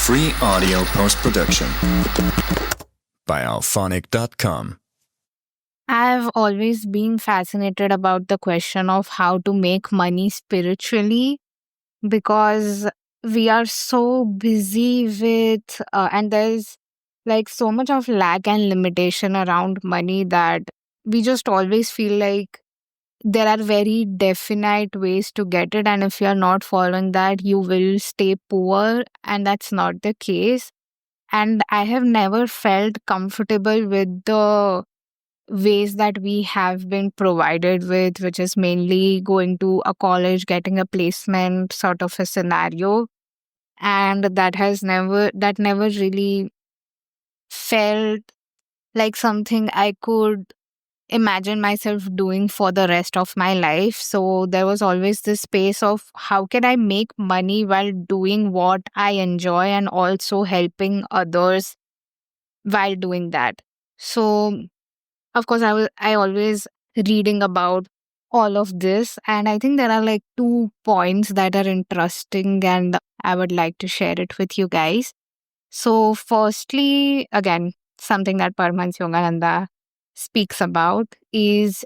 Free audio post-production by alphonic.com. I've always been fascinated about the question of how to make money spiritually because we are so busy with, and there's like so much of lack and limitation around money that we just always feel like there are very definite ways to get it. And if you're not following that, you will stay poor. And that's not the case. And I have never felt comfortable with the ways that we have been provided with, which is mainly going to a college, getting a placement sort of a scenario. And that never really felt like something I could imagine myself doing for the rest of my life. So there was always this space of how can I make money while doing what I enjoy and also helping others while doing that. So of course, I always reading about all of this, and I think there are like 2 points that are interesting, and I would like to share it with you guys. So, firstly, again, something that Paramahansa Yogananda speaks about is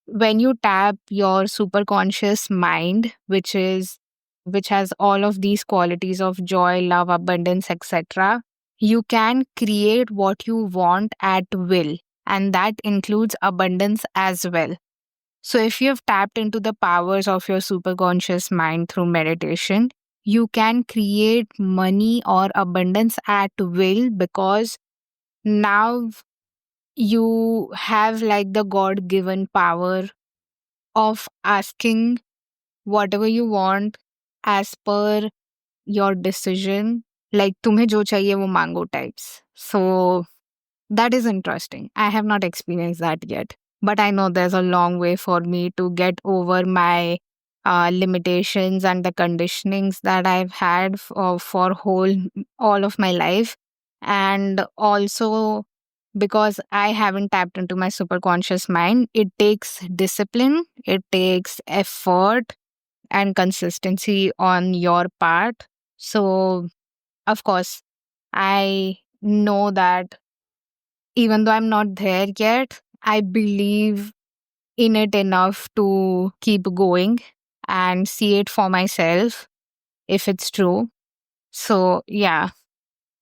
when you tap your superconscious mind, which has all of these qualities of joy, love, abundance, etc. You can create what you want at will, and that includes abundance as well. So, if you have tapped into the powers of your superconscious mind through meditation, you can create money or abundance at will because now you have like the God given power of asking whatever you want as per your decision. Like, तुम्हें जो चाहिए वो मांगो types. So, that is interesting. I have not experienced that yet, but I know there's a long way for me to get over my limitations and the conditionings that I've had for all of my life, and also because I haven't tapped into my superconscious mind. It takes discipline, it takes effort and consistency on your part. So, of course, I know that even though I'm not there yet, I believe in it enough to keep going and see it for myself if it's true. So, yeah,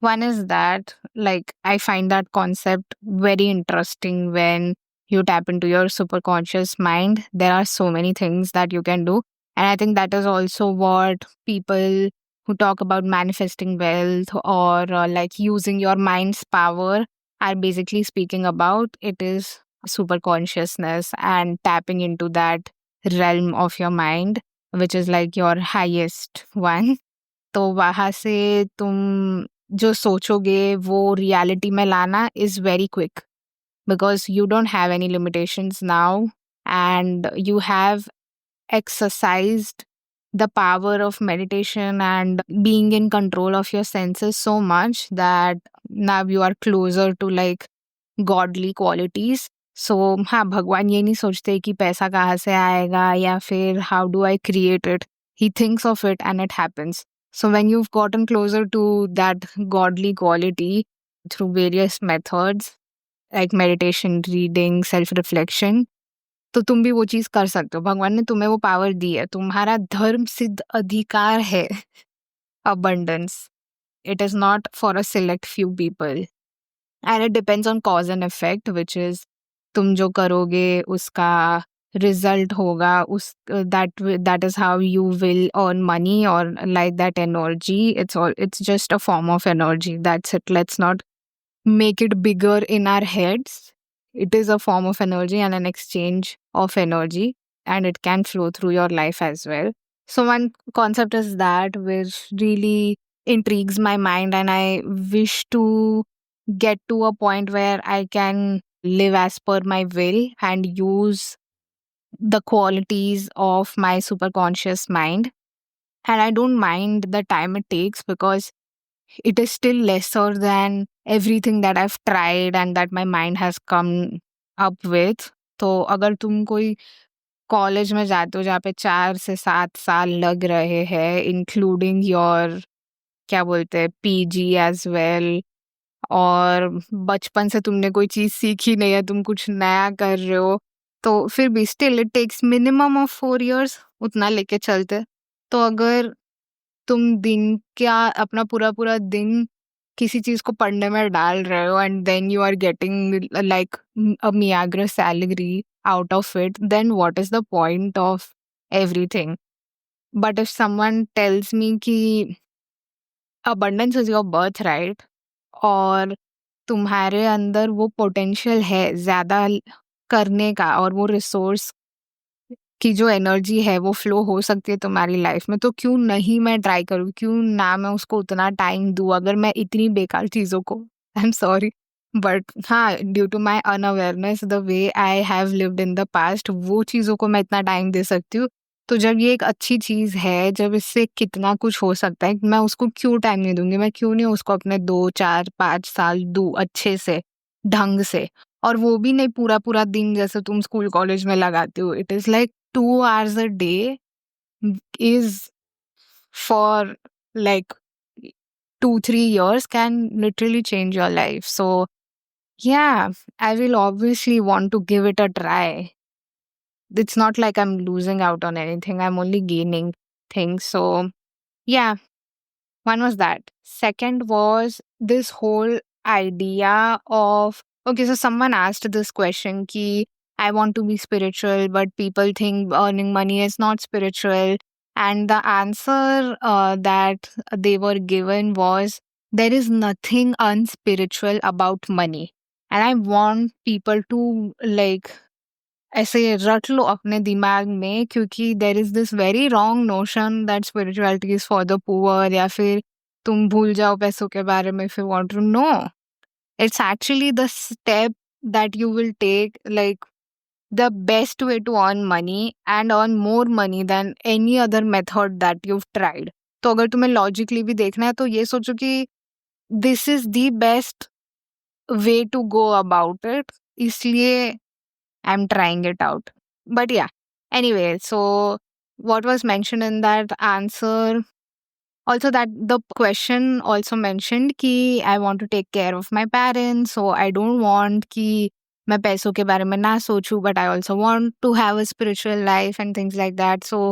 one is that, like, I find that concept very interesting when you tap into your superconscious mind. There are so many things that you can do. And I think that is also what people who talk about manifesting wealth or like using your mind's power are basically speaking about. It is super consciousness and tapping into that realm of your mind, which is like your highest one. तो वहां से तुम जो सोचोगे वो reality में लाना is very quick because you don't have any limitations now, and you have exercised the power of meditation and being in control of your senses so much that now you are closer to like godly qualities. So हाँ, भगवान ये नहीं सोचते कि पैसा कहाँ से आएगा या फिर how do I create it. He thinks of it and it happens. So when you've gotten closer to that godly quality through various methods like meditation, reading, self-reflection, तो तुम भी वो चीज कर सकते हो. भगवान ने तुम्हें वो पावर दी है. तुम्हारा धर्म सिद्ध अधिकार है abundance. It is not for a select few people. And it depends on cause and effect, which is तुम जो करोगे उसका result होगा उस that is how you will earn money or like that energy. It's just a form of energy. That's it. Let's not make it bigger in our heads. It is a form of energy and an exchange of energy, and it can flow through your life as well. So one concept is that which really intrigues my mind, and I wish to get to a point where I can live as per my will and use the qualities of my superconscious mind. And I don't mind the time it takes because it is still lesser than everything that I've tried and that my mind has come up with. तो अगर तुम कोई college में जाते हो जहाँ पे 4 से 7 साल लग रहे हैं इंक्लूडिंग योर क्या बोलते हैं पीजी एज वेल, और बचपन से तुमने कोई चीज सीखी नहीं है, तुम कुछ नया कर रहे हो, तो फिर भी still it takes minimum of 4 years उतना लेके चलते। तो अगर तुम दिन क्या अपना पूरा पूरा दिन किसी चीज को पढ़ने में डाल रहे हो and then you are getting like a meagre salary out of it, then what is the point of everything? But if someone tells me कि abundance is your birth right, और तुम्हारे अंदर वो पोटेंशियल है ज्यादा करने का, और वो रिसोर्स की जो एनर्जी है वो फ्लो हो सकती है तुम्हारी लाइफ में, तो क्यों नहीं मैं ट्राई करूँ, क्यों ना मैं उसको उतना टाइम दूँ? अगर मैं इतनी बेकार चीज़ों को, आई एम सॉरी, बट हाँ, due to my unawareness the way I have lived in the past, वो चीज़ों को मैं इतना टाइम दे सकती हूँ। तो जब ये एक अच्छी चीज़ है, जब इससे कितना कुछ हो सकता है, मैं उसको क्यों टाइम नहीं दूंगी? मैं क्यों नहीं उसको अपने 2 4 5 साल दूँ अच्छे से, ढंग से? और वो भी नहीं पूरा पूरा दिन जैसे तुम स्कूल कॉलेज में लगाते हो। It is like 2 hours a day is for like 2 3 years can literally change your life. So yeah, I will obviously want to give it a try. It's not like I'm losing out on anything, I'm only gaining things. So yeah, one was that. Second was this whole idea of, okay, so someone asked this question ki I want to be spiritual, but people think earning money is not spiritual. And the answer that they were given was there is nothing unspiritual about money. And I want people to like ऐसे रट लो अपने दिमाग में, क्योंकि there is this very wrong notion that spirituality is for the poor, या फिर तुम भूल जाओ पैसों के बारे में if you want to know. It's actually the step that you will take, like the best way to earn money and earn more money than any other method that you've tried. तो अगर तुम्हें logically भी देखना है तो ये सोचो कि this is the best way to go about it, इसलिए I'm trying it out. But yeah, anyway, so what was mentioned in that answer? Also, that the question also mentioned कि I want to take care of my parents, so I don't want कि मैं पैसों के बारे में ना सोचूं, but I also want to have a spiritual life and things like that. So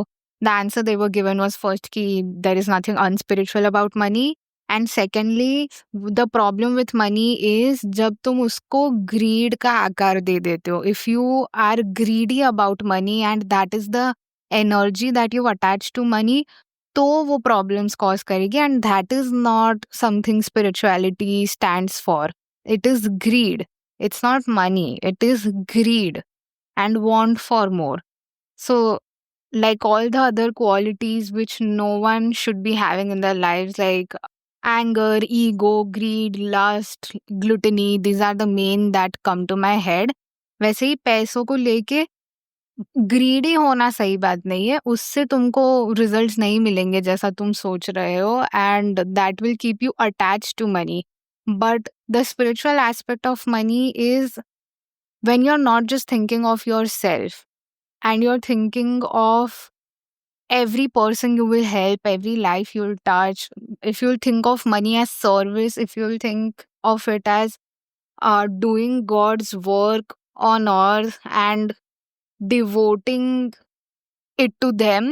the answer they were given was first कि there is nothing unspiritual about money, and secondly, the problem with money is जब तुम उसको greed का आकार दे देते हो. If you are greedy about money and that is the energy that you attach to money, तो वो प्रॉब्लम्स कॉज करेगी, and that is not something spirituality stands for. It is greed, it's not money, it is greed and want for more. So like all the other qualities which no one should be having in their lives, like anger, ego, greed, lust, gluttony, these are the main that come to my head. वैसे ही पैसों को लेके greedy होना सही बात नहीं है, उससे तुमको रिजल्ट्स नहीं मिलेंगे जैसा तुम सोच रहे हो, and that will keep you attach to money. But the spiritual aspect of money is when you're not just thinking of yourself and you're thinking of every person you will help, every life you'll touch. If you'll think of money as service, if you'll think of it as doing God's work on earth and devoting it to them,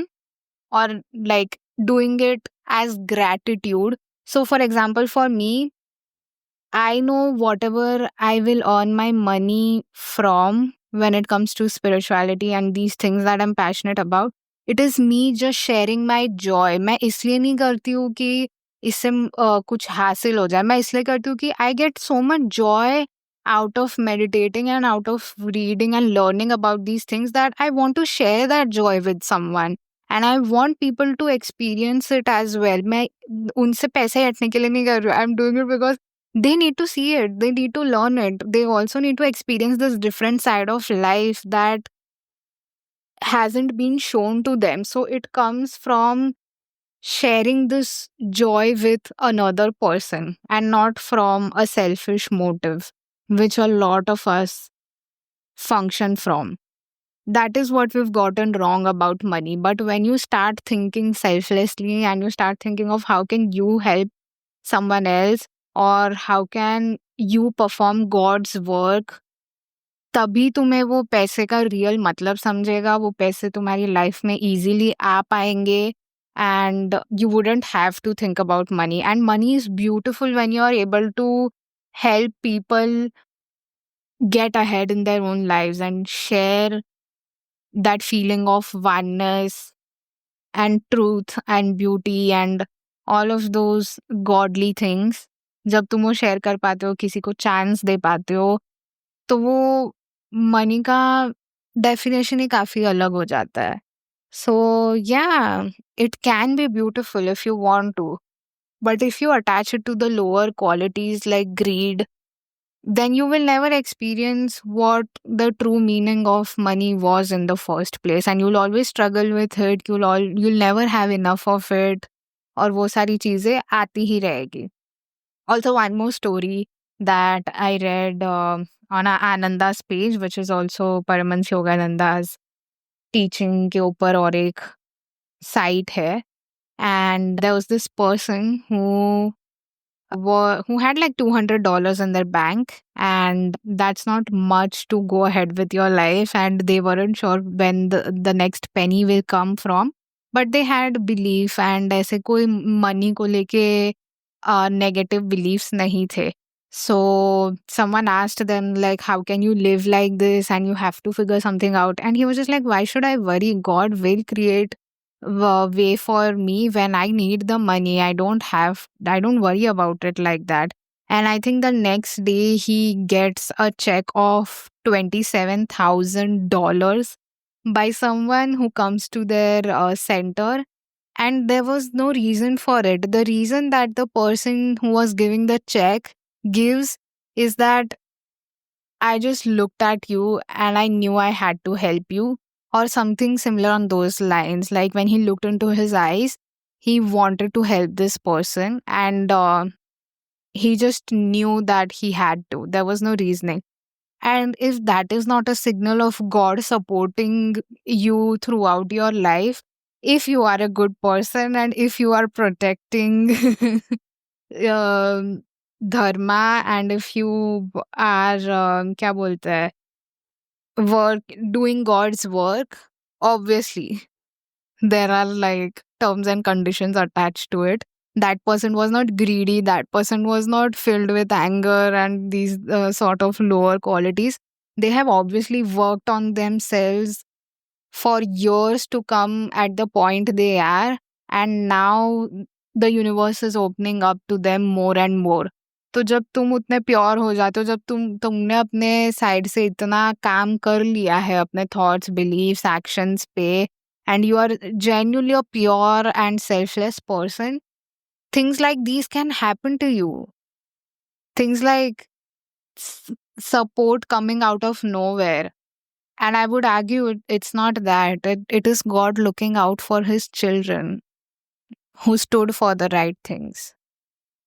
or like doing it as gratitude. So, for example, for me, I know whatever I will earn my money from when it comes to spirituality and these things that I'm passionate about, it is me just sharing my joy. मैं इसलिए नहीं करती हूँ कि इससे कुछ हासिल हो जाए, मैं इसलिए करती हूँ कि I get so much joy out of meditating and out of reading and learning about these things that I want to share that joy with someone. And I want people to experience it as well. मैं उनसे पैसे हटने के लिए नहीं कर रही हूँ. I'm doing it because they need to see it, they need to learn it, they also need to experience this different side of life that hasn't been shown to them. So it comes from sharing this joy with another person and not from a selfish motive, which a lot of us function from. That is what we've gotten wrong about money. But when you start thinking selflessly and you start thinking of how can you help someone else, or how can you perform God's work, तभी तुम्हें वो पैसे का real मतलब समझेगा, वो पैसे तुम्हारी लाइफ में इजीली आ पाएंगे, and you wouldn't have to think about money. And money is beautiful when you are able to help people get ahead in their own lives and share that feeling of oneness and truth and beauty and all of those godly things. जब तुम वो share कर पाते हो, किसी को chance दे पाते हो, तो वो मनी का डेफिनेशन ही काफी अलग हो जाता है. So yeah, it can be beautiful if you want to, but if you attach it to the lower qualities like greed, then you will never experience what the true meaning of money was in the first place, and you'll always struggle with it. You'll never have enough of it, और वो सारी चीजें आती ही रहेगी. Also, one more story that I read on Ananda's page, which is also Paramahansa Yogananda's teaching के ऊपर और एक site है. And there was this person who had like $200 in their bank, and that's not much to go ahead with your life, and they weren't sure when the next penny will come from, but they had belief, and ऐसे कोई money को लेके negative beliefs nahi the. So someone asked them like, how can you live like this and you have to figure something out? And he was just like, why should I worry? God will create a way for me when I need the money. I don't worry about it like that. And I think the next day he gets a check of $27,000 by someone who comes to their center, and there was no reason for it. The reason that the person who was giving the check gives is that I just looked at you and I knew I had to help you, or something similar on those lines. Like when he looked into his eyes, he wanted to help this person, and he just knew that he had to. There was no reasoning. And if that is not a signal of God supporting you throughout your life, if you are a good person and if you are protecting dharma, and if you are क्या बोलते हैं, work doing God's work, obviously there are like terms and conditions attached to it. That person was not greedy, that person was not filled with anger and these sort of lower qualities. They have obviously worked on themselves for years to come at the point they are, and now the universe is opening up to them more and more. तो जब तुम उतने pure हो जाते हो, जब तुमने अपने साइड से इतना काम कर लिया है अपने थॉट्स, बिलीव्स, एक्शंस पे, and you are genuinely a pure and selfless person, things like these can happen to you. Things like support coming out of nowhere. And I would argue it's not that. It is God looking out for his children who stood for the right things.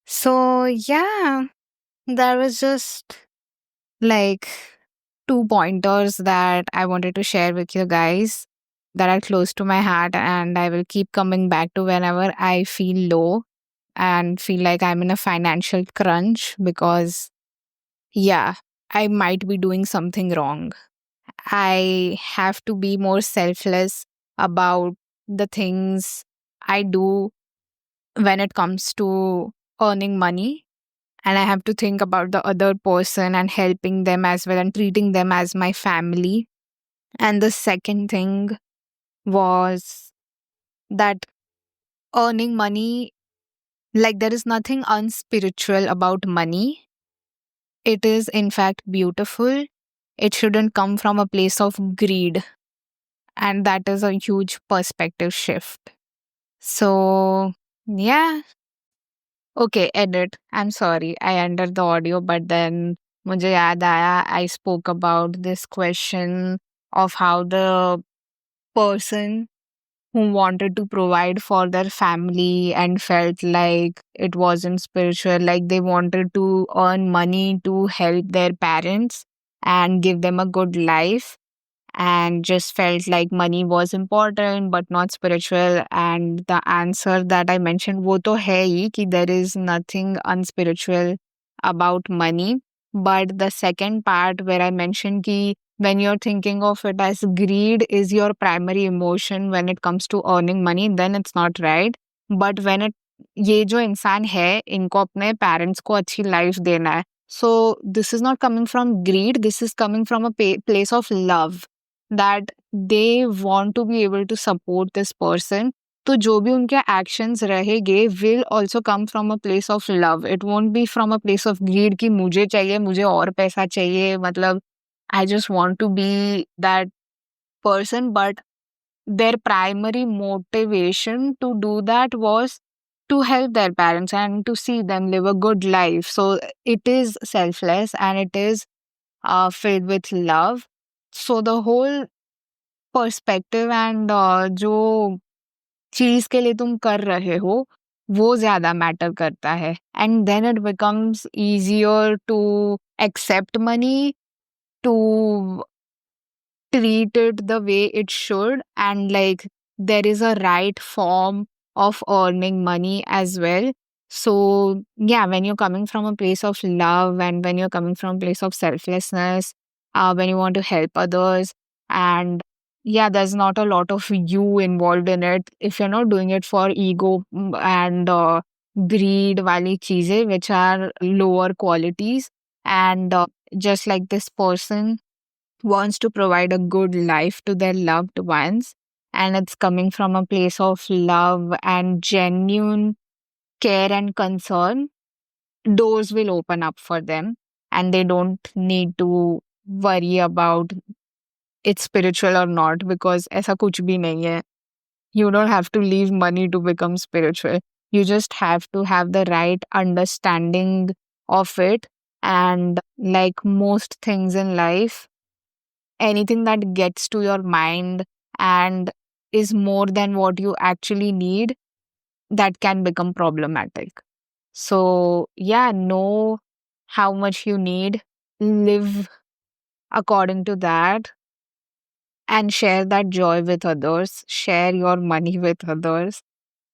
So, yeah, there was just like 2 pointers that I wanted to share with you guys that are close to my heart, and I will keep coming back to whenever I feel low and feel like I'm in a financial crunch, because, yeah, I might be doing something wrong. I have to be more selfless about the things I do when it comes to earning money. And I have to think about the other person and helping them as well and treating them as my family. And the second thing was that earning money, like, there is nothing unspiritual about money. It is, in fact, beautiful. It shouldn't come from a place of greed. And that is a huge perspective shift. So, yeah. Okay, edit. I'm sorry. I ended the audio, but then मुझे याद आया, I spoke about this question of how the person who wanted to provide for their family and felt like it wasn't spiritual, like they wanted to earn money to help their parents and give them a good life. and just felt like money was important but not spiritual. And the answer that I mentioned, वो तो है ही कि there is nothing unspiritual about money. But the second part where I mentioned कि when you're thinking of it as greed is your primary emotion when it comes to earning money, then it's not right. But when it ये जो इंसान है इनको अपने parents को अच्छी life देना है, so this is not coming from greed, this is coming from a place of love that they want to be able to support this person. तो जो भी उनके actions रहेंगे will also come from a place of love. It won't be from a place of greed कि मुझे चाहिए, मुझे और पैसा चाहिए, मतलब I just want to be that person. But their primary motivation to do that was to help their parents and to see them live a good life. So it is selfless and it is filled with love. So the whole perspective and जो चीज के लिए तुम कर रहे हो वो ज्यादा मैटर करता है. And then it becomes easier to accept money, to treat it the way it should, and like there is a right form of earning money as well. So yeah, when you're coming from a place of love and when you're coming from a place of selflessness, when you want to help others, and yeah, there's not a lot of you involved in it. If you're not doing it for ego and greed wali cheeze, which are lower qualities, and just like this person wants to provide a good life to their loved ones, and it's coming from a place of love and genuine care and concern, doors will open up for them and they don't need to worry about it's spiritual or not, because ऐसा कुछ भी नहीं है. You don't have to leave money to become spiritual. You just have to have the right understanding of it. And like most things in life, anything that gets to your mind and is more than what you actually need, that can become problematic. So, yeah, know how much you need, live according to that, and share that joy with others, share your money with others,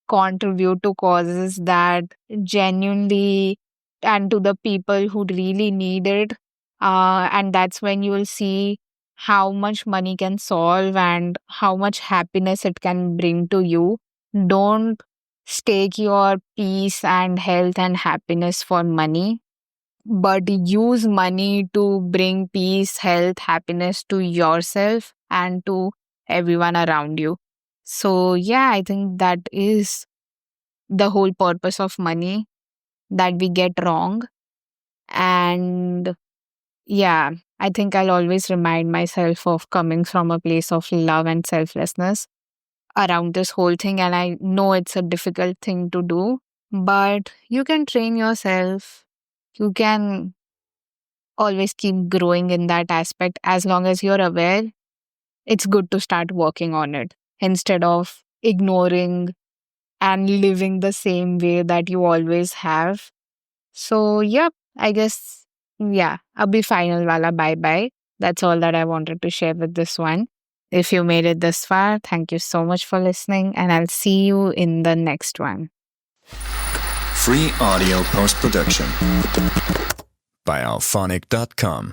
contribute to causes that genuinely and to the people who really need it. And that's when you will see how much money can solve and how much happiness it can bring to you. Don't stake your peace and health and happiness for money, but use money to bring peace, health, happiness to yourself and to everyone around you. So, yeah, I think that is the whole purpose of money that we get wrong. And yeah, I think I'll always remind myself of coming from a place of love and selflessness around this whole thing. And I know it's a difficult thing to do, but you can train yourself. You can always keep growing in that aspect as long as you're aware. It's good to start working on it instead of ignoring and living the same way that you always have. So, yep, I guess, yeah, abhi final wala bye bye. That's all that I wanted to share with this one. If you made it this far, thank you so much for listening, and I'll see you in the next one. Free audio post production by alphonic.com.